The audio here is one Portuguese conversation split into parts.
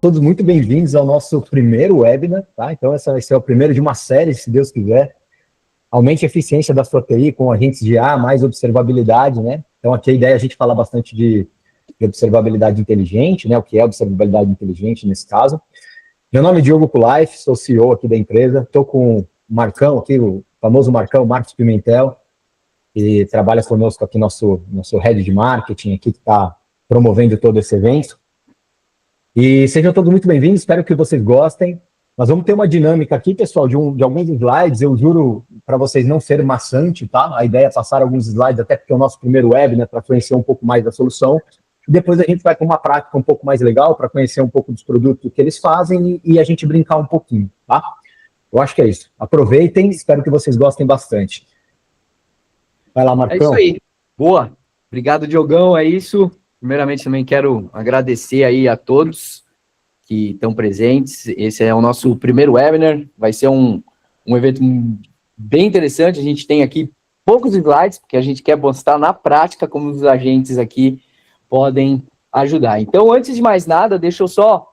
todos muito bem-vindos ao nosso primeiro webinar, tá? Então, esse vai ser o primeiro de uma série, se Deus quiser. Aumente a eficiência da sua TI com agentes de IA, mais observabilidade, né? Então, aqui a ideia é a gente falar bastante de observabilidade inteligente, né? O que é observabilidade inteligente nesse caso. Meu nome é Diogo Kulife, sou CEO aqui da empresa. Estou com o Marcão aqui, o famoso Marcão, Marcos Pimentel, que trabalha conosco aqui, nosso head de marketing aqui, que está promovendo todo esse evento. E sejam todos muito bem-vindos, espero que vocês gostem. Nós vamos ter uma dinâmica aqui, pessoal, de alguns slides. Eu juro para vocês não ser maçante, tá? A ideia é passar alguns slides, até porque é o nosso primeiro web, né, para conhecer um pouco mais da solução. Depois a gente vai para uma prática um pouco mais legal, para conhecer um pouco dos produtos que eles fazem e a gente brincar um pouquinho, tá? Eu acho que é isso. Aproveitem, espero que vocês gostem bastante. Vai lá, Marcão. É isso aí. Boa. Obrigado, Diogão. É isso. Primeiramente, também quero agradecer aí a todos que estão presentes. Esse é o nosso primeiro webinar. Vai ser um evento bem interessante. A gente tem aqui poucos slides, porque a gente quer mostrar na prática como os agentes aqui podem ajudar. Então, antes de mais nada, deixa eu só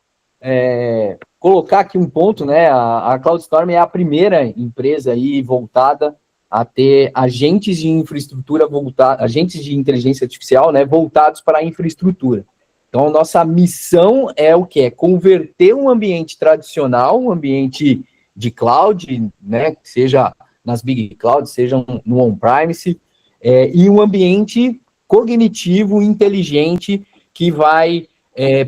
colocar aqui um ponto, né? A CloudStorm é a primeira empresa aí voltada a ter agentes de infraestrutura agentes de inteligência artificial, né, voltados para a infraestrutura. Então, a nossa missão é o quê? É converter um ambiente tradicional, um ambiente de cloud, né, seja nas big clouds, seja no on-premise, e um ambiente cognitivo, inteligente, que vai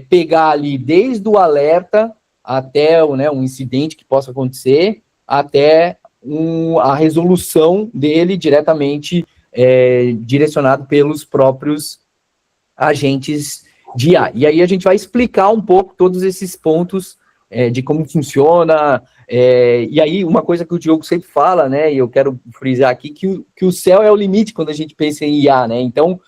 pegar ali desde o alerta até um incidente que possa acontecer, até a resolução dele diretamente direcionado pelos próprios agentes de IA. E aí a gente vai explicar um pouco todos esses pontos de como funciona, e aí uma coisa que o Diogo sempre fala, né, e eu quero frisar aqui, que o céu é o limite quando a gente pensa em IA, né, então,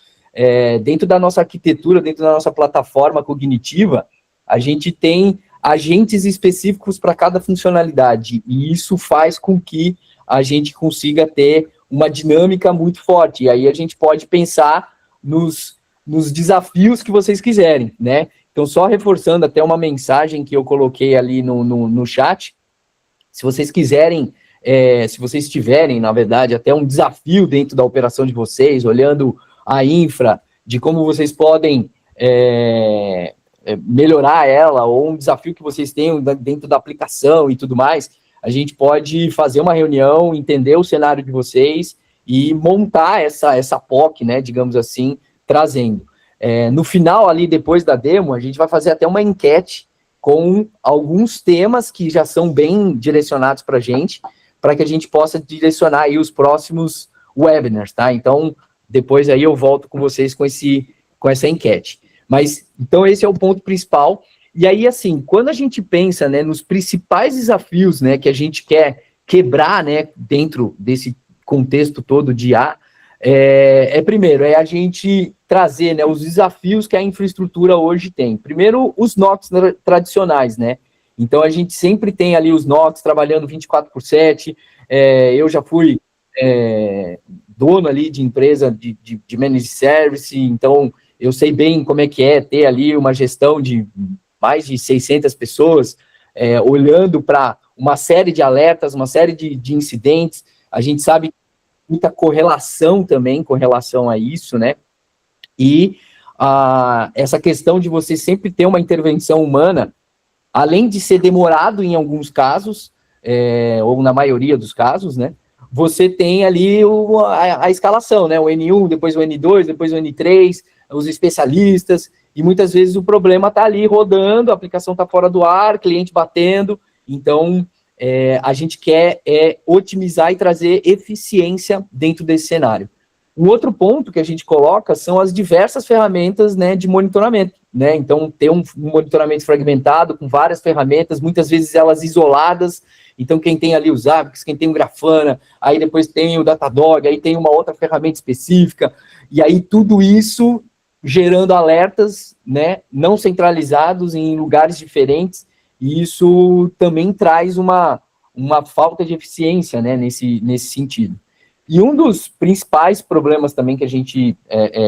dentro da nossa arquitetura, dentro da nossa plataforma cognitiva, a gente tem agentes específicos para cada funcionalidade, e isso faz com que a gente consiga ter uma dinâmica muito forte, e aí a gente pode pensar nos desafios que vocês quiserem, né? Então, só reforçando até uma mensagem que eu coloquei ali no chat, se vocês quiserem, se vocês tiverem, na verdade, até um desafio dentro da operação de vocês, olhando a infra, de como vocês podem melhorar ela, ou um desafio que vocês tenham dentro da aplicação e tudo mais, a gente pode fazer uma reunião, entender o cenário de vocês e montar essa POC, né, digamos assim, trazendo. No final ali, depois da demo, a gente vai fazer até uma enquete com alguns temas que já são bem direcionados para a gente, para que a gente possa direcionar aí os próximos webinars, tá? Então, depois aí eu volto com vocês com essa enquete. Mas, então, esse é o ponto principal. E aí, assim, quando a gente pensa, né, nos principais desafios, né, que a gente quer quebrar, né, dentro desse contexto todo de IA, primeiro, a gente trazer, né, os desafios que a infraestrutura hoje tem. Primeiro, os NOCs tradicionais, né? Então, a gente sempre tem ali os NOCs trabalhando 24/7. Eu já fui dono ali de empresa de managed service, então eu sei bem como é que é ter ali uma gestão de mais de 600 pessoas olhando para uma série de alertas, uma série de incidentes. A gente sabe muita correlação também com relação a isso, né? E essa questão de você sempre ter uma intervenção humana, além de ser demorado em alguns casos, ou na maioria dos casos, né? Você tem ali a escalação, né? O N1, depois o N2, depois o N3, os especialistas, e muitas vezes o problema está ali rodando, a aplicação está fora do ar, cliente batendo, então a gente quer otimizar e trazer eficiência dentro desse cenário. Um outro ponto que a gente coloca são as diversas ferramentas, né, de monitoramento, né? Então, ter um monitoramento fragmentado com várias ferramentas, muitas vezes elas isoladas. Então, quem tem ali os Zabbix, quem tem o Grafana, aí depois tem o Datadog, aí tem uma outra ferramenta específica, e aí tudo isso gerando alertas, né, não centralizados em lugares diferentes, e isso também traz uma falta de eficiência, né, nesse sentido. E um dos principais problemas também que a gente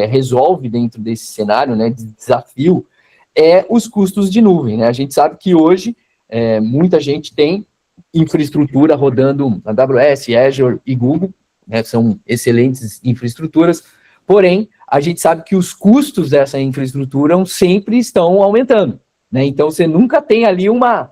resolve dentro desse cenário, né, de desafio, é os custos de nuvem, né? A gente sabe que hoje muita gente tem infraestrutura rodando AWS, Azure e Google, né? São excelentes infraestruturas, porém, a gente sabe que os custos dessa infraestrutura sempre estão aumentando, né? Então, você nunca tem ali uma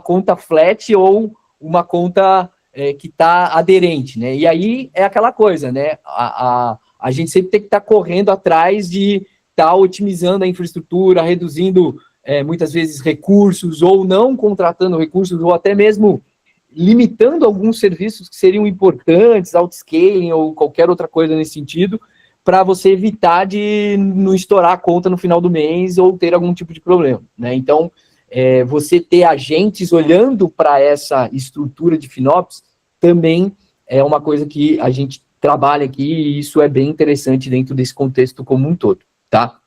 conta flat ou uma conta que está aderente, né? E aí é aquela coisa, né? A gente sempre tem que estar correndo atrás de estar otimizando a infraestrutura, reduzindo muitas vezes recursos, ou não contratando recursos, ou até mesmo limitando alguns serviços que seriam importantes, outscaling ou qualquer outra coisa nesse sentido, para você evitar de não estourar a conta no final do mês ou ter algum tipo de problema, né? Então, você ter agentes olhando para essa estrutura de FinOps também é uma coisa que a gente trabalha aqui e isso é bem interessante dentro desse contexto como um todo, tá?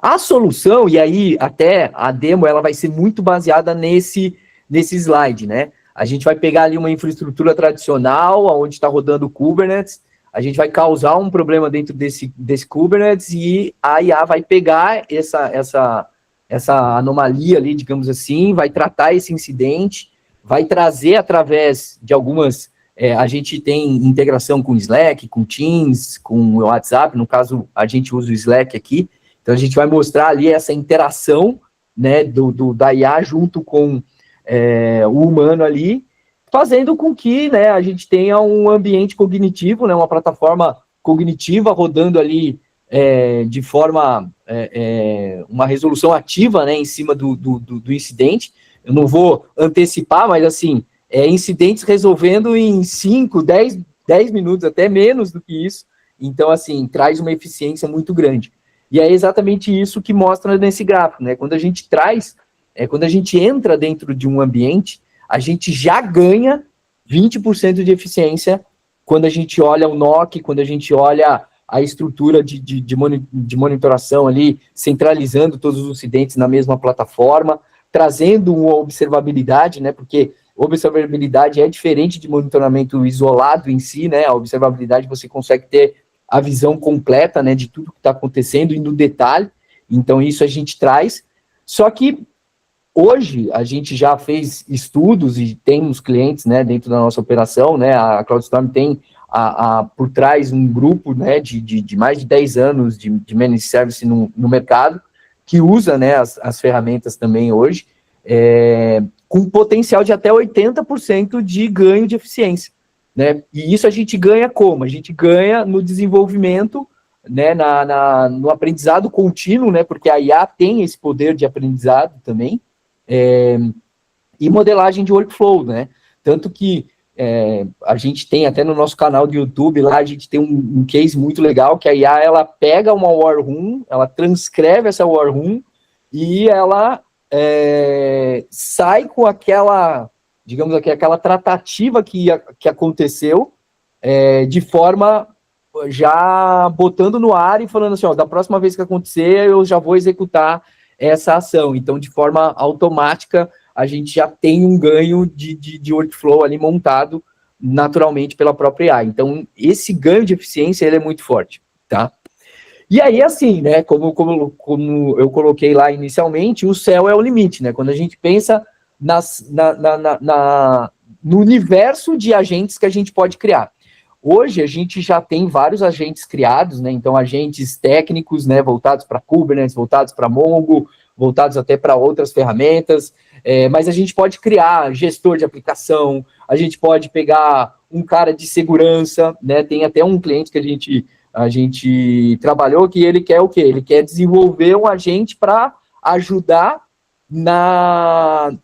A solução, e aí até a demo, ela vai ser muito baseada nesse slide, né? A gente vai pegar ali uma infraestrutura tradicional, onde está rodando o Kubernetes, a gente vai causar um problema dentro desse Kubernetes e a IA vai pegar essa anomalia ali, digamos assim, vai tratar esse incidente, vai trazer através de algumas... a gente tem integração com Slack, com Teams, com o WhatsApp, no caso, a gente usa o Slack aqui, então a gente vai mostrar ali essa interação, né, da IA junto com o humano ali, fazendo com que, né, a gente tenha um ambiente cognitivo, né, uma plataforma cognitiva rodando ali de forma, uma resolução ativa, né, em cima do incidente. Eu não vou antecipar, mas assim, incidentes resolvendo em 5, 10 minutos, até menos do que isso. Então, assim, traz uma eficiência muito grande. E é exatamente isso que mostra nesse gráfico, né? Quando a gente quando a gente entra dentro de um ambiente, a gente já ganha 20% de eficiência quando a gente olha o NOC, quando a gente olha a estrutura de monitoração ali, centralizando todos os incidentes na mesma plataforma, trazendo uma observabilidade, né? Porque observabilidade é diferente de monitoramento isolado em si, né? A observabilidade você consegue ter a visão completa, né, de tudo que está acontecendo e no detalhe. Então, isso a gente traz. Só que hoje a gente já fez estudos e temos clientes, né, dentro da nossa operação, né? A CloudStorm tem por trás um grupo, né, de mais de 10 anos de managed service no mercado, que usa, né, as ferramentas também hoje, com potencial de até 80% de ganho de eficiência, né? E isso a gente ganha como? A gente ganha no desenvolvimento, né, no aprendizado contínuo, né, porque a IA tem esse poder de aprendizado também, e modelagem de workflow, né? Tanto que a gente tem até no nosso canal do YouTube, lá a gente tem um case muito legal, que a IA, ela pega uma war room, ela transcreve essa war room, e ela sai com aquela, digamos aqui, aquela tratativa que aconteceu, de forma já botando no ar e falando assim, ó, da próxima vez que acontecer, eu já vou executar essa ação. Então, de forma automática, a gente já tem um ganho de workflow ali montado naturalmente pela própria AI. Então, esse ganho de eficiência, ele é muito forte, tá? E aí, assim, né, como eu coloquei lá inicialmente, o céu é o limite, né? Quando a gente pensa no universo de agentes que a gente pode criar. Hoje, a gente já tem vários agentes criados, né? Então, agentes técnicos, né, voltados para Kubernetes, voltados para Mongo, voltados até para outras ferramentas, mas a gente pode criar gestor de aplicação, a gente pode pegar um cara de segurança, né? Tem até um cliente que a gente trabalhou que ele quer o quê? Ele quer desenvolver um agente para ajudar na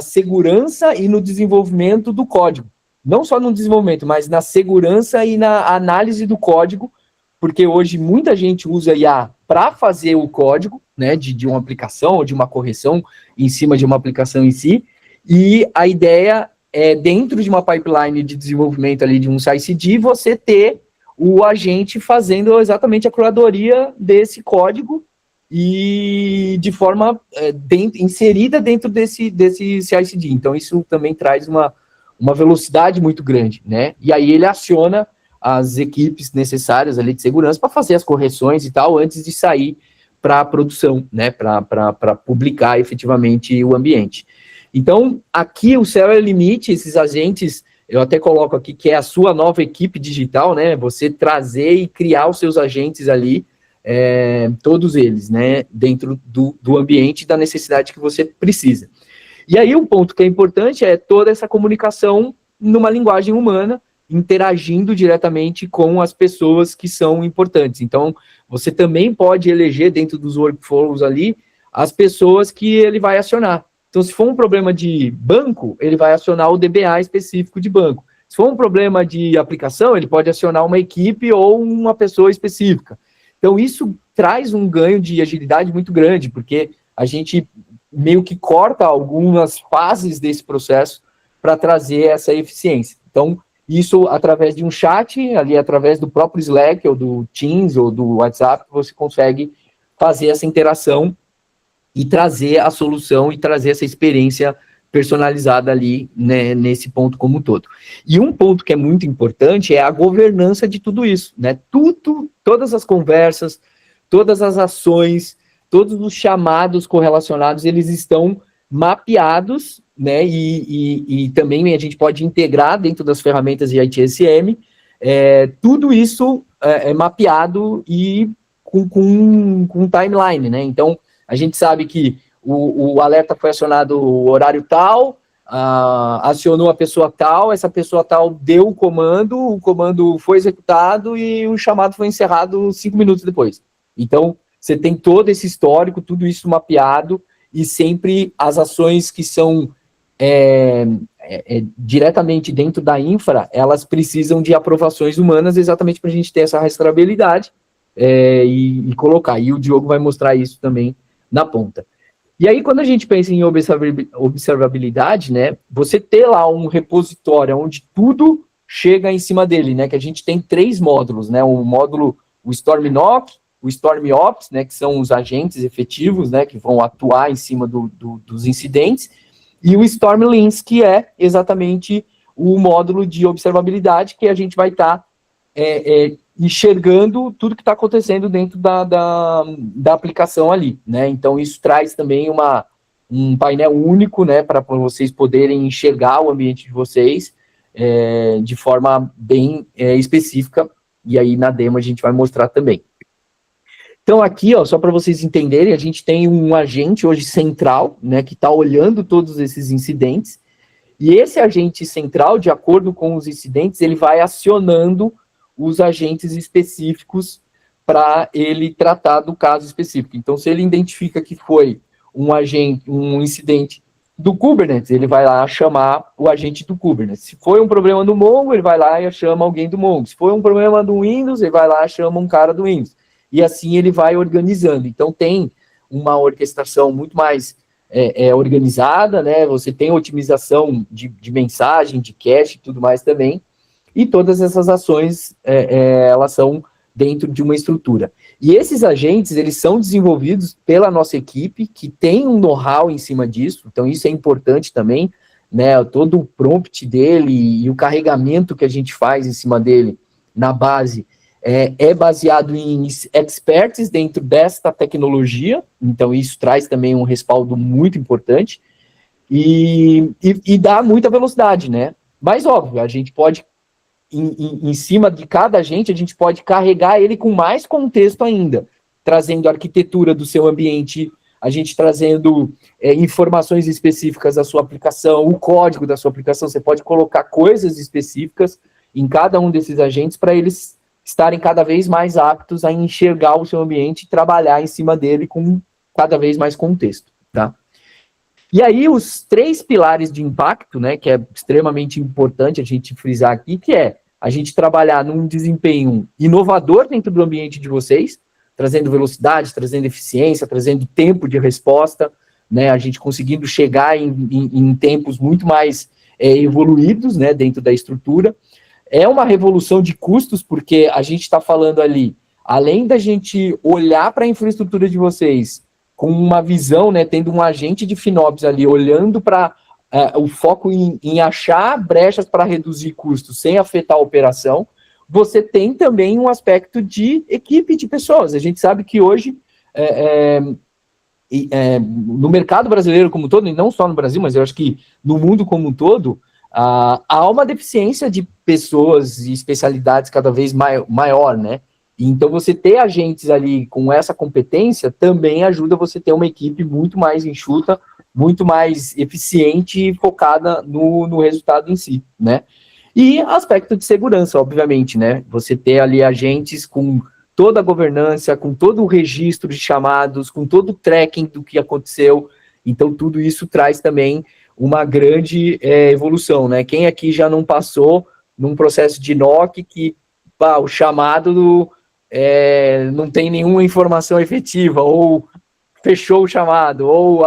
segurança e no desenvolvimento do código. Não só no desenvolvimento, mas na segurança e na análise do código, porque hoje muita gente usa IA para fazer o código, né, de uma aplicação ou de uma correção em cima de uma aplicação em si, e a ideia é, dentro de uma pipeline de desenvolvimento ali de um CI/CD, você ter o agente fazendo exatamente a curadoria desse código e de forma inserida dentro desse CI/CD. Então, isso também traz uma velocidade muito grande, né? E aí ele aciona as equipes necessárias ali de segurança para fazer as correções e tal, antes de sair para a produção, né, para publicar efetivamente o ambiente. Então, aqui o céu é o limite, esses agentes, eu até coloco aqui que é a sua nova equipe digital, né, você trazer e criar os seus agentes ali, todos eles, né, dentro do ambiente da necessidade que você precisa. E aí um ponto que é importante é toda essa comunicação numa linguagem humana, interagindo diretamente com as pessoas que são importantes. Então, você também pode eleger dentro dos workflows ali as pessoas que ele vai acionar. Então, se for um problema de banco, ele vai acionar o DBA específico de banco. Se for um problema de aplicação, ele pode acionar uma equipe ou uma pessoa específica. Então, isso traz um ganho de agilidade muito grande, porque a gente meio que corta algumas fases desse processo para trazer essa eficiência. Então, isso através de um chat, ali através do próprio Slack, ou do Teams, ou do WhatsApp, você consegue fazer essa interação e trazer a solução e trazer essa experiência personalizada ali, né, nesse ponto como um todo. E um ponto que é muito importante é a governança de tudo isso, né? Todas as conversas, todas as ações, todos os chamados correlacionados, eles estão mapeados, né, e também a gente pode integrar dentro das ferramentas de ITSM, tudo isso é mapeado e com timeline, né? Então, a gente sabe que o alerta foi acionado o horário tal, acionou a pessoa tal, essa pessoa tal deu o comando foi executado e o chamado foi encerrado 5 minutos depois. Então, você tem todo esse histórico, tudo isso mapeado, e sempre as ações que são diretamente dentro da infra, elas precisam de aprovações humanas exatamente para a gente ter essa rastreabilidade e colocar. E o Diogo vai mostrar isso também na ponta. E aí, quando a gente pensa em observabilidade, né, você ter lá um repositório onde tudo chega em cima dele, né, que a gente tem 3 módulos, né, o módulo, o Storm NOC, o Storm Ops, né, que são os agentes efetivos, né, que vão atuar em cima dos incidentes, e o Storm Lens, que é exatamente o módulo de observabilidade que a gente vai estar enxergando tudo que está acontecendo dentro da aplicação ali, né? Então, isso traz também um painel único, né, para vocês poderem enxergar o ambiente de vocês de forma bem específica, e aí na demo a gente vai mostrar também. Então, aqui, ó, só para vocês entenderem, a gente tem um agente hoje central, né, que está olhando todos esses incidentes, e esse agente central, de acordo com os incidentes, ele vai acionando os agentes específicos para ele tratar do caso específico. Então, se ele identifica que foi um incidente do Kubernetes, ele vai lá chamar o agente do Kubernetes. Se foi um problema do Mongo, ele vai lá e chama alguém do Mongo. Se foi um problema do Windows, ele vai lá e chama um cara do Windows. E assim ele vai organizando. Então, tem uma orquestração muito mais organizada, né? Você tem otimização de mensagem, de cache e tudo mais também. E todas essas ações, elas são dentro de uma estrutura. E esses agentes, eles são desenvolvidos pela nossa equipe, que tem um know-how em cima disso. Então, isso é importante também, né? Todo o prompt dele e o carregamento que a gente faz em cima dele na base é baseado em experts dentro desta tecnologia, então isso traz também um respaldo muito importante, e dá muita velocidade, né? Mas, óbvio, a gente pode, em cima de cada agente, a gente pode carregar ele com mais contexto ainda, trazendo a arquitetura do seu ambiente, a gente trazendo informações específicas da sua aplicação, o código da sua aplicação, você pode colocar coisas específicas em cada um desses agentes para eles estarem cada vez mais aptos a enxergar o seu ambiente e trabalhar em cima dele com cada vez mais contexto, tá? E aí, os 3 pilares de impacto, né, que é extremamente importante a gente frisar aqui, que é a gente trabalhar num desempenho inovador dentro do ambiente de vocês, trazendo velocidade, trazendo eficiência, trazendo tempo de resposta, né, a gente conseguindo chegar em tempos muito mais evoluídos, né, dentro da estrutura. É uma revolução de custos, porque a gente está falando ali, além da gente olhar para a infraestrutura de vocês com uma visão, né, tendo um agente de FinOps ali, olhando para o foco em achar brechas para reduzir custos sem afetar a operação, você tem também um aspecto de equipe de pessoas. A gente sabe que hoje no mercado brasileiro como um todo, e não só no Brasil, mas eu acho que no mundo como um todo, há uma deficiência de pessoas e especialidades cada vez maior, né? Então, você ter agentes ali com essa competência também ajuda você a ter uma equipe muito mais enxuta, muito mais eficiente e focada no resultado em si, né? E aspecto de segurança, obviamente, né? Você ter ali agentes com toda a governança, com todo o registro de chamados, com todo o tracking do que aconteceu. Então, tudo isso traz também uma grande evolução, né? Quem aqui já não passou num processo de NOC que o chamado não tem nenhuma informação efetiva, ou fechou o chamado, ou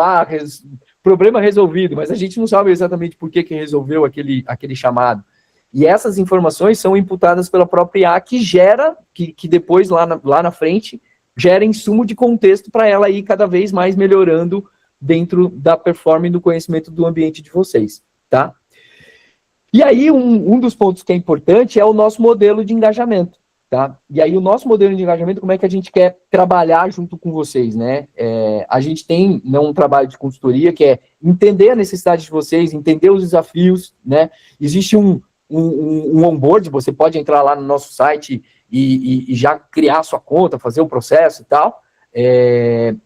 problema resolvido, mas a gente não sabe exatamente por que resolveu aquele chamado. E essas informações são imputadas pela própria IA, que gera, que depois, lá na frente, gera insumo de contexto para ela ir cada vez mais melhorando dentro da performance e do conhecimento do ambiente de vocês, tá? E aí, um dos pontos que é importante é o nosso modelo de engajamento, tá? E aí, o nosso modelo de engajamento, como é que a gente quer trabalhar junto com vocês, né? A gente tem um trabalho de consultoria que é entender a necessidade de vocês, entender os desafios, né? Existe um onboard, você pode entrar lá no nosso site e já criar a sua conta, fazer o processo e tal,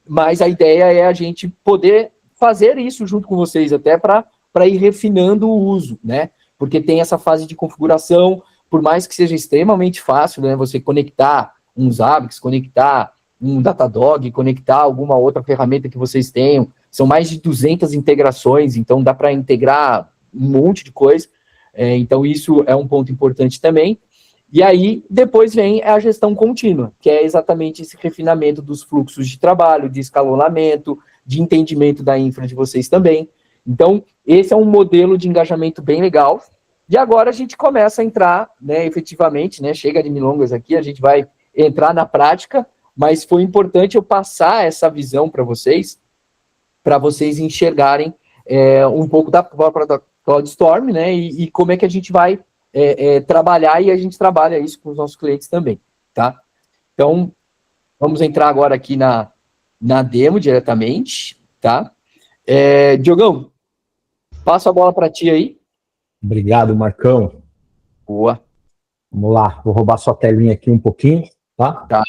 mas a ideia é a gente poder fazer isso junto com vocês, até para ir refinando o uso, né? Porque tem essa fase de configuração, por mais que seja extremamente fácil, né? Você conectar um Zabbix, conectar um Datadog, conectar alguma outra ferramenta que vocês tenham, são mais de 200 integrações, então dá para integrar um monte de coisa. Então, isso é um ponto importante também. E aí, depois vem a gestão contínua, que é exatamente esse refinamento dos fluxos de trabalho, de escalonamento, de entendimento da infra de vocês também. Então, esse é um modelo de engajamento bem legal. E agora a gente começa a entrar, né, efetivamente, né, chega de milongas aqui, a gente vai entrar na prática, mas foi importante eu passar essa visão para vocês enxergarem um pouco da CloudStorm, né, e como é que a gente vai trabalhar, e a gente trabalha isso com os nossos clientes também, tá? Então, vamos entrar agora aqui na demo diretamente, tá? Diogão, passo a bola para ti aí. Obrigado, Marcão. Boa. Vamos lá, vou roubar sua telinha aqui um pouquinho, tá? Tá.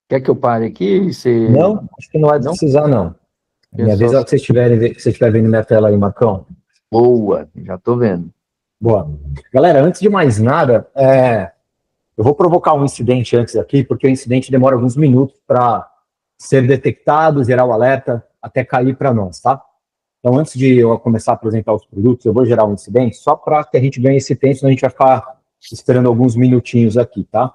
Quer que eu pare aqui? Não, acho que não vai precisar, não. Minha vez é que você estiver vendo minha tela aí, Marcão. Boa, já estou vendo. Boa. Galera, antes de mais nada, eu vou provocar um incidente antes aqui, porque o incidente demora alguns minutos para ser detectado, gerar o alerta, até cair para nós, tá? Então, antes de eu começar a apresentar os produtos, eu vou gerar um incidente, só para que a gente ganhe esse tempo, senão a gente vai ficar esperando alguns minutinhos aqui, tá?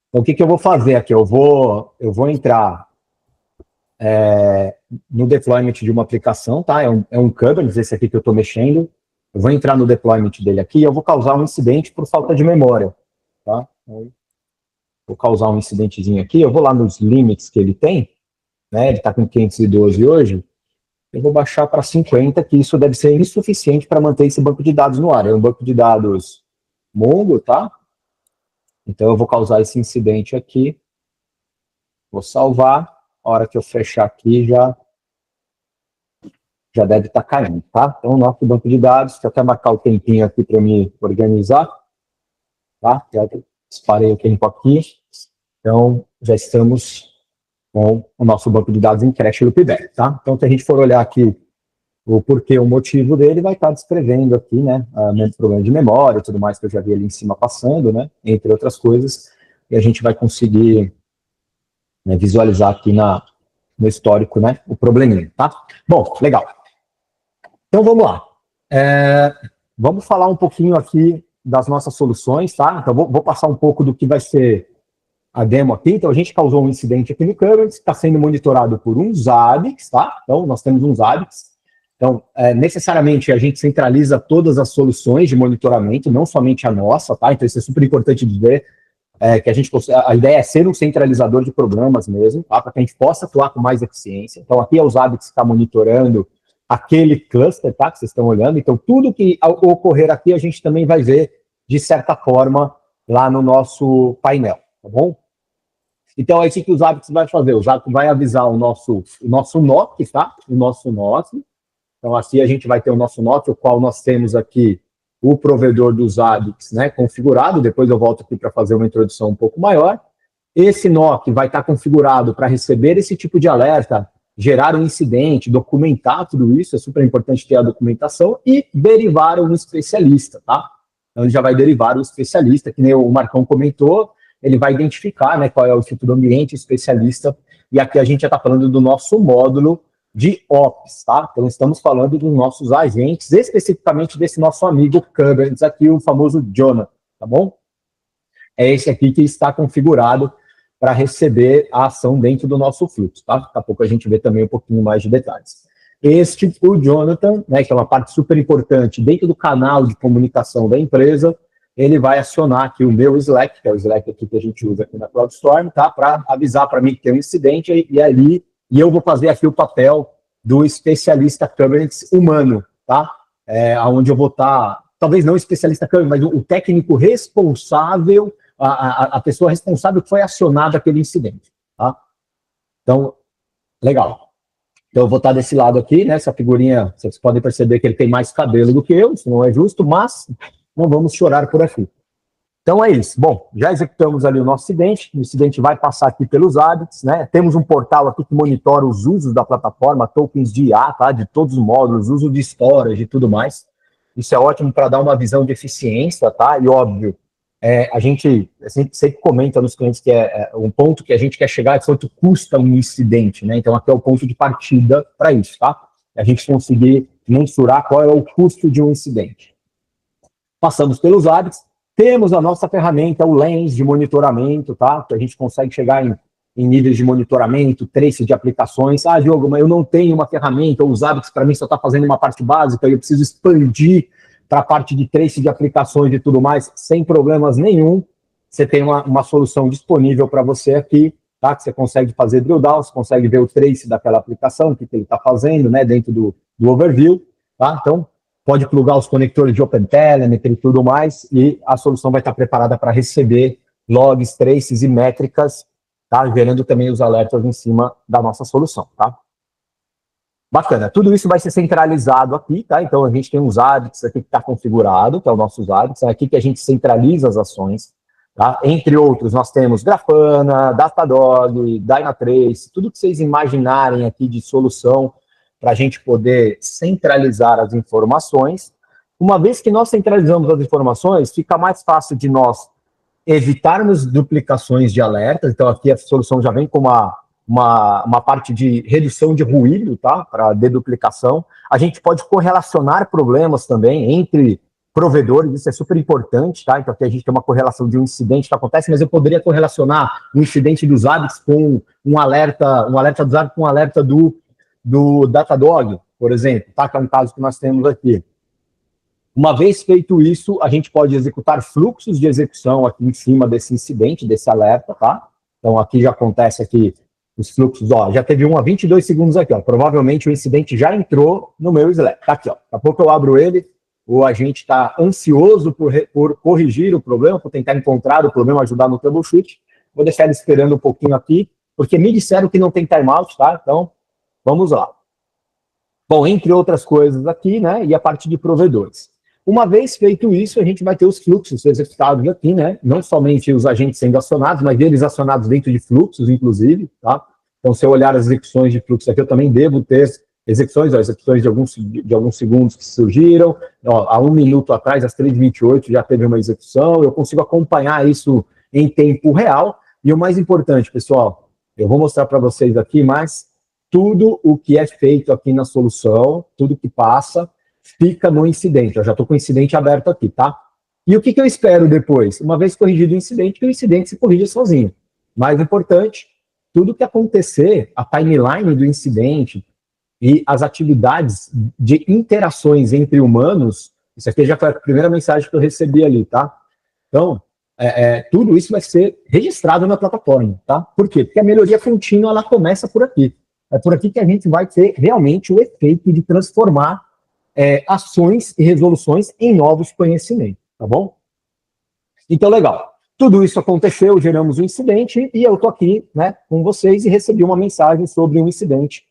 Então, o que eu vou fazer aqui? Eu vou entrar no deployment de uma aplicação, tá? É um Kubernetes, esse aqui que eu estou mexendo. Eu vou entrar no deployment dele aqui e eu vou causar um incidente por falta de memória, tá? Vou causar um incidentezinho aqui, eu vou lá nos limits que ele tem, né? Ele está com 512 hoje. Eu vou baixar para 50, que isso deve ser insuficiente para manter esse banco de dados no ar. É um banco de dados Mongo, tá? Então, eu vou causar esse incidente aqui. Vou salvar. A hora que eu fechar aqui, já deve estar caindo, tá? Então, nosso banco de dados, deixa eu até marcar o tempinho aqui para me organizar. Tá? Já disparei o tempo aqui. Então, já estamos com o nosso banco de dados em Crash Loopback, tá? Então, se a gente for olhar aqui o porquê, o motivo dele, vai estar descrevendo aqui, né, problema de memória e tudo mais que eu já vi ali em cima passando, né, entre outras coisas, e a gente vai conseguir, né, visualizar aqui no histórico, né, o probleminha, tá? Bom, legal. Então, vamos lá. Vamos falar um pouquinho aqui das nossas soluções, tá? Então, vou passar um pouco do que vai ser a demo aqui. Então, a gente causou um incidente aqui no Kubernetes, está sendo monitorado por um Zabbix, tá? Então, nós temos um Zabbix. Então, necessariamente, a gente centraliza todas as soluções de monitoramento, não somente a nossa, tá? Então, isso é super importante de ver, que a ideia é ser um centralizador de problemas mesmo, tá? Para que a gente possa atuar com mais eficiência. Então, aqui é o Zabbix que está monitorando aquele cluster, tá? Que vocês estão olhando. Então, tudo que ocorrer aqui, a gente também vai ver, de certa forma, lá no nosso painel, tá bom? Então, é isso que os Zabbix vai fazer. O Zabbix vai avisar o nosso NOC, tá? O nosso NOC. Então, assim a gente vai ter o nosso NOC, o qual nós temos aqui o provedor dos Zabbix, né, configurado. Depois eu volto aqui para fazer uma introdução um pouco maior. Esse NOC vai estar configurado para receber esse tipo de alerta, gerar um incidente, documentar tudo isso, é super importante ter a documentação, e derivar um especialista, tá? Então, ele já vai derivar o especialista, que nem o Marcão comentou, ele vai identificar, né, qual é o tipo do ambiente especialista, e aqui a gente já está falando do nosso módulo de Ops, tá? Então, estamos falando dos nossos agentes, especificamente desse nosso amigo Kubernetes aqui, o famoso Jonathan, tá bom? É esse aqui que está configurado para receber a ação dentro do nosso fluxo, tá? Daqui a pouco a gente vê também um pouquinho mais de detalhes. O Jonathan, né, que é uma parte super importante dentro do canal de comunicação da empresa, ele vai acionar aqui o meu Slack, que é o Slack aqui que a gente usa aqui na CloudStorm, tá? Para avisar para mim que tem um incidente e eu vou fazer aqui o papel do especialista Kubernetes humano, tá? Onde eu vou estar, talvez não especialista Kubernetes, mas o técnico responsável, a pessoa responsável que foi acionada aquele incidente, tá? Então, legal. Então, eu vou estar desse lado aqui, né? Essa figurinha, vocês podem perceber que ele tem mais cabelo do que eu, isso não é justo, mas não vamos chorar por aqui. Então, é isso. Bom, já executamos ali o nosso incidente, o incidente vai passar aqui pelos hábitos, né? Temos um portal aqui que monitora os usos da plataforma, tokens de IA, tá? De todos os módulos, uso de storage e tudo mais. Isso é ótimo para dar uma visão de eficiência, tá? E, óbvio, a gente sempre comenta nos clientes que um ponto que a gente quer chegar é quanto custa um incidente, né? Então, aqui é o ponto de partida para isso, tá? A gente conseguir mensurar qual é o custo de um incidente. Passamos pelos hábitos, temos a nossa ferramenta, o Lens de monitoramento, tá? Que a gente consegue chegar em níveis de monitoramento, trace de aplicações. Ah, Diogo, mas eu não tenho uma ferramenta, os hábitos para mim só está fazendo uma parte básica, eu preciso expandir para a parte de trace de aplicações e tudo mais, sem problemas nenhum. Você tem uma solução disponível para você aqui, tá? Que você consegue fazer drill down, você consegue ver o trace daquela aplicação, o que ele está fazendo, né? Dentro do overview, tá? Então, pode plugar os conectores de OpenTelemetry e tudo mais, e a solução vai estar preparada para receber logs, traces e métricas, tá? Gerando também os alertas em cima da nossa solução, tá? Bacana, tudo isso vai ser centralizado aqui, tá? Então, a gente tem uns hábitos aqui que está configurado, que é o nossos hábitos, é aqui que a gente centraliza as ações, tá? Entre outros, nós temos Grafana, Datadog, Dynatrace, tudo que vocês imaginarem aqui de solução para a gente poder centralizar as informações. Uma vez que nós centralizamos as informações, fica mais fácil de nós evitarmos duplicações de alertas. Então, aqui a solução já vem com uma parte de redução de ruído, tá? Para deduplicação. A gente pode correlacionar problemas também entre provedores, isso é super importante, tá? Então, aqui a gente tem uma correlação de um incidente que acontece, mas eu poderia correlacionar um incidente dos hábitos com um alerta dos hábitos com um alerta do Datadog, por exemplo, tá? Que é um caso que nós temos aqui. Uma vez feito isso, a gente pode executar fluxos de execução aqui em cima desse incidente, desse alerta, tá? Então, aqui já acontece aqui os fluxos, ó, já teve 1 a 22 segundos aqui, ó. Provavelmente o incidente já entrou no meu Slack, tá aqui, ó. Daqui a pouco eu abro ele, o agente está ansioso por corrigir o problema, por tentar encontrar o problema, ajudar no troubleshoot. Vou deixar ele esperando um pouquinho aqui, porque me disseram que não tem timeout, tá? Então, vamos lá. Bom, entre outras coisas aqui, né, e a parte de provedores. Uma vez feito isso, a gente vai ter os fluxos executados aqui, né, não somente os agentes sendo acionados, mas eles acionados dentro de fluxos, inclusive, tá? Então, se eu olhar as execuções de fluxo aqui, eu também devo ter execuções, ó, execuções de alguns segundos que surgiram, ó, há 1 minuto atrás, às 3h28, já teve uma execução, eu consigo acompanhar isso em tempo real, e o mais importante, pessoal, eu vou mostrar para vocês aqui, mas tudo o que é feito aqui na solução, tudo que passa, fica no incidente. Eu já estou com o incidente aberto aqui, tá? E o que eu espero depois? Uma vez corrigido o incidente, que o incidente se corrija sozinho. Mais importante, tudo que acontecer, a timeline do incidente e as atividades de interações entre humanos, isso aqui já foi a primeira mensagem que eu recebi ali, tá? Então, tudo isso vai ser registrado na plataforma, tá? Por quê? Porque a melhoria contínua, ela começa por aqui. É por aqui que a gente vai ter realmente o efeito de transformar ações e resoluções em novos conhecimentos, tá bom? Então, legal. Tudo isso aconteceu, geramos um incidente, e eu estou aqui, né, com vocês, e recebi uma mensagem sobre um incidente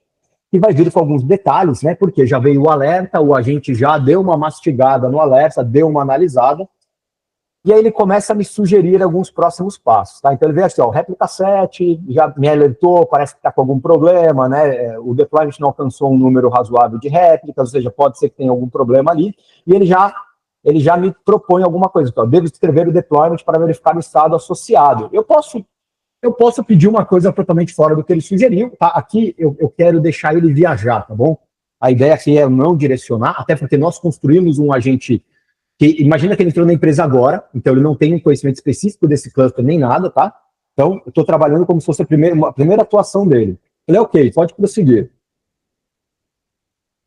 que vai vir com alguns detalhes, né, porque já veio o alerta, o agente já deu uma mastigada no alerta, deu uma analisada, e aí ele começa a me sugerir alguns próximos passos, tá? Então ele veio assim, ó, o réplica 7 já me alertou, parece que está com algum problema, né, o deployment não alcançou um número razoável de réplicas, ou seja, pode ser que tenha algum problema ali, e ele já me propõe alguma coisa, então, devo escrever o deployment para verificar o estado associado. Eu posso pedir uma coisa totalmente fora do que ele sugeriu, tá? Aqui eu quero deixar ele viajar, tá bom? A ideia aqui é não direcionar, até porque nós construímos um agente que, imagina que ele entrou na empresa agora, então ele não tem um conhecimento específico desse cluster nem nada, tá? Então, eu estou trabalhando como se fosse a primeira atuação dele. Ele é ok, pode prosseguir.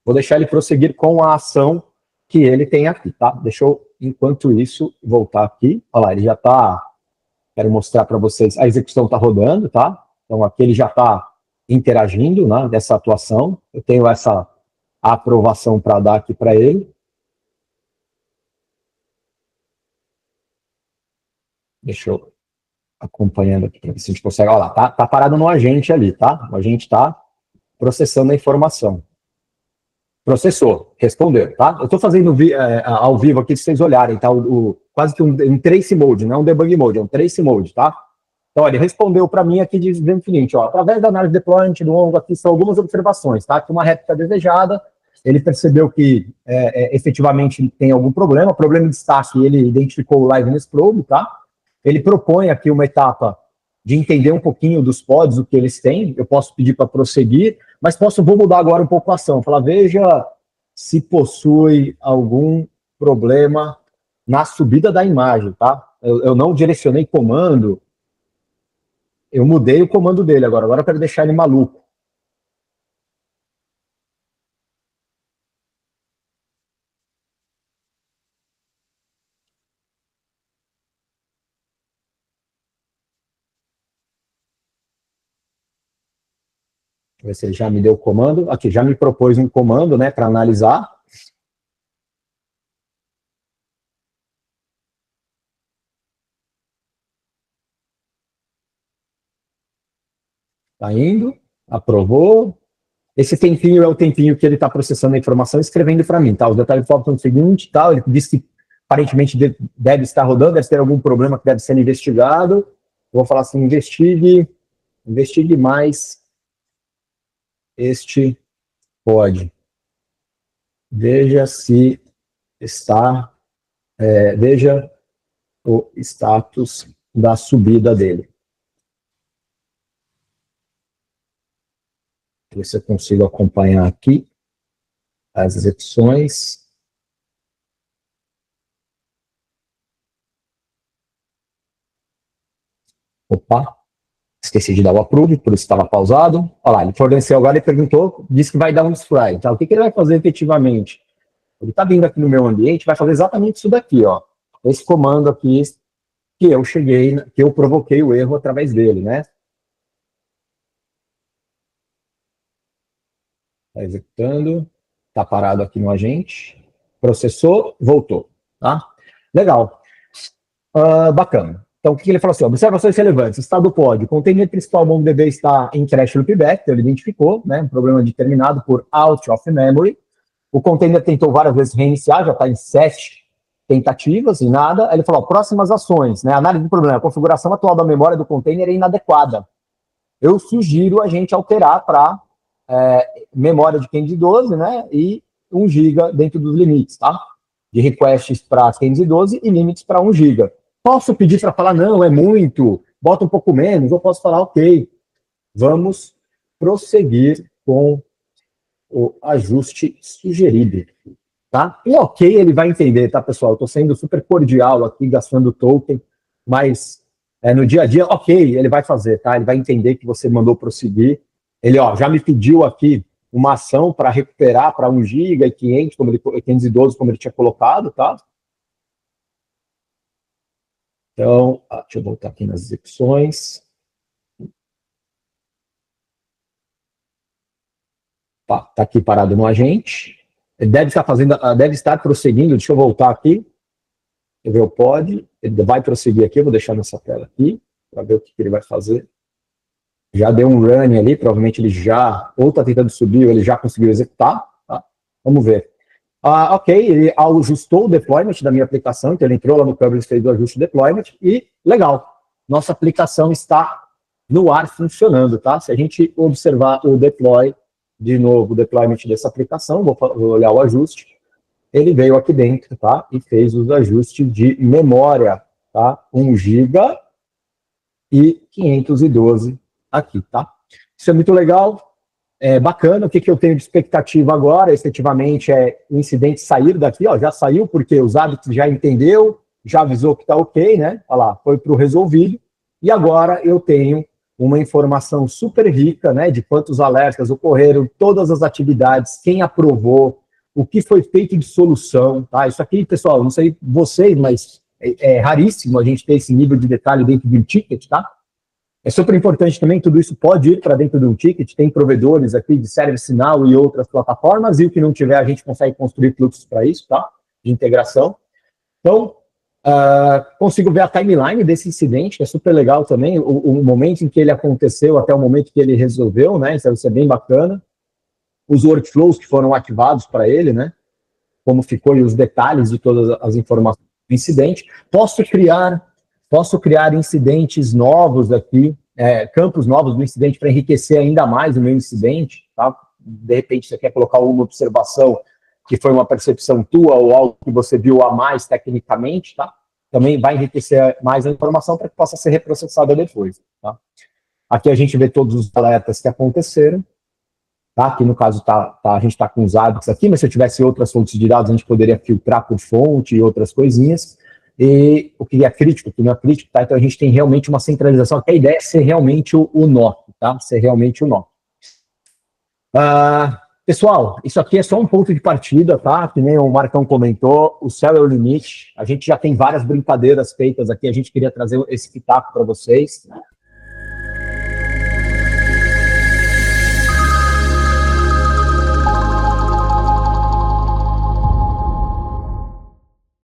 Vou deixar ele prosseguir com a ação que ele tem aqui, tá? Deixa eu, enquanto isso, voltar aqui. Olha lá, ele já está... Quero mostrar para vocês, a execução está rodando, tá? Então, aqui ele já está interagindo, né, dessa atuação. Eu tenho essa aprovação para dar aqui para ele. Deixa eu acompanhando aqui para ver se a gente consegue. Olha lá, tá parado no agente ali, tá? O agente está processando a informação. Processou, respondeu, tá? Eu estou fazendo ao vivo aqui, se vocês olharem, tá? Quase que um trace mode, não é um debug mode, é um trace mode, tá? Então, olha, ele respondeu para mim aqui dizendo o seguinte, ó, através da análise de deployment do longo aqui são algumas observações, tá? Que uma réplica desejada, ele percebeu que efetivamente tem algum problema, o problema de destaque, ele identificou o liveness probe, tá? Ele propõe aqui uma etapa de entender um pouquinho dos pods, o que eles têm, eu posso pedir para prosseguir, mas vou mudar agora um pouco a ação, falar, veja se possui algum problema na subida da imagem, tá? Eu não direcionei comando, eu mudei o comando dele agora eu quero deixar ele maluco. Deixa eu ver se ele já me deu o comando. Aqui, já me propôs um comando, né, para analisar. Está indo, aprovou. Esse tempinho é o tempinho que ele está processando a informação e escrevendo para mim, tá? Os detalhes são o seguinte, tá? Ele disse que aparentemente deve estar rodando, deve ter algum problema que deve ser investigado. Eu vou falar assim, investigue mais este pod. Veja se está, veja o status da subida dele. Ver se eu consigo acompanhar aqui as execuções. Opa, esqueci de dar o approve, por isso estava pausado. Olha lá, ele forneceu agora e perguntou, disse que vai dar um display. Então, o que ele vai fazer efetivamente? Ele está vindo aqui no meu ambiente, vai fazer exatamente isso daqui, ó. Esse comando aqui, que eu provoquei o erro através dele, né? Está executando, está parado aqui no agente, processou, voltou, tá? Legal. Bacana. Então, o que ele falou assim? Observações relevantes. Estado pod. O container principal MongoDB está em crash loopback, então ele identificou, né, um problema determinado por out of memory. O container tentou várias vezes reiniciar, já está em 7 tentativas e nada. Aí ele falou, próximas ações, né, análise do problema. A configuração atual da memória do container é inadequada. Eu sugiro a gente alterar para memória de 512, né, e 1 GB dentro dos limites, tá? De requests para 512 e limites para 1 GB. Posso pedir para falar, não, é muito, bota um pouco menos, ou posso falar, ok, vamos prosseguir com o ajuste sugerido, tá? E ok, ele vai entender, tá, pessoal? Eu estou sendo super cordial aqui, gastando token, mas no dia a dia, ok, ele vai fazer, tá? Ele vai entender que você mandou prosseguir. Ele, ó, já me pediu aqui uma ação para recuperar para 1 GB e 512, como ele tinha colocado, tá? Então, deixa eu voltar aqui nas execuções. Tá aqui parado no agente. Ele deve estar prosseguindo, deixa eu voltar aqui. Ver o pod. Ele vai prosseguir aqui, eu vou deixar nessa tela aqui, para ver o que ele vai fazer. Já deu um running ali, provavelmente ele já, ou está tentando subir, ou ele já conseguiu executar, tá? Vamos ver. Ok, ele ajustou o deployment da minha aplicação, então ele entrou lá no Kubernetes, fez o ajuste do deployment, e legal, nossa aplicação está no ar funcionando, tá? Se a gente observar o deploy, de novo, o deployment dessa aplicação, vou olhar o ajuste, ele veio aqui dentro, tá? E fez os ajustes de memória, tá? 1 GB e 512 aqui, tá? Isso é muito legal, é bacana. O que eu tenho de expectativa agora, efetivamente, é o incidente sair daqui, ó, já saiu, porque os hábitos já entendeu, já avisou que tá ok, né? Olha lá, foi para o resolvido, e agora eu tenho uma informação super rica, né, de quantos alertas ocorreram, todas as atividades, quem aprovou, o que foi feito de solução, tá? Isso aqui, pessoal, não sei vocês, mas é raríssimo a gente ter esse nível de detalhe dentro de um ticket, tá? É super importante também, tudo isso pode ir para dentro de um ticket, tem provedores aqui de ServiceNow e outras plataformas, e o que não tiver, a gente consegue construir fluxos para isso, tá? De integração. Então, consigo ver a timeline desse incidente, que é super legal também, o momento em que ele aconteceu até o momento que ele resolveu, né? Isso é bem bacana. Os workflows que foram ativados para ele, né? Como ficou e os detalhes de todas as informações do incidente. Posso criar incidentes novos aqui, campos novos do incidente para enriquecer ainda mais o meu incidente, tá? De repente você quer colocar uma observação que foi uma percepção tua ou algo que você viu a mais tecnicamente, tá? Também vai enriquecer mais a informação para que possa ser reprocessada depois, tá? Aqui a gente vê todos os alertas que aconteceram, tá? Aqui no caso a gente está com os hábitos aqui, mas se eu tivesse outras fontes de dados, a gente poderia filtrar por fonte e outras coisinhas. E o que é crítico, o que não é crítico, tá? Então a gente tem realmente uma centralização, que a ideia é ser realmente o NOC, tá? Ser realmente o NOC. Pessoal, isso aqui é só um ponto de partida, tá? Que nem o Marcão comentou, o céu é o limite. A gente já tem várias brincadeiras feitas aqui, a gente queria trazer esse pitaco para vocês.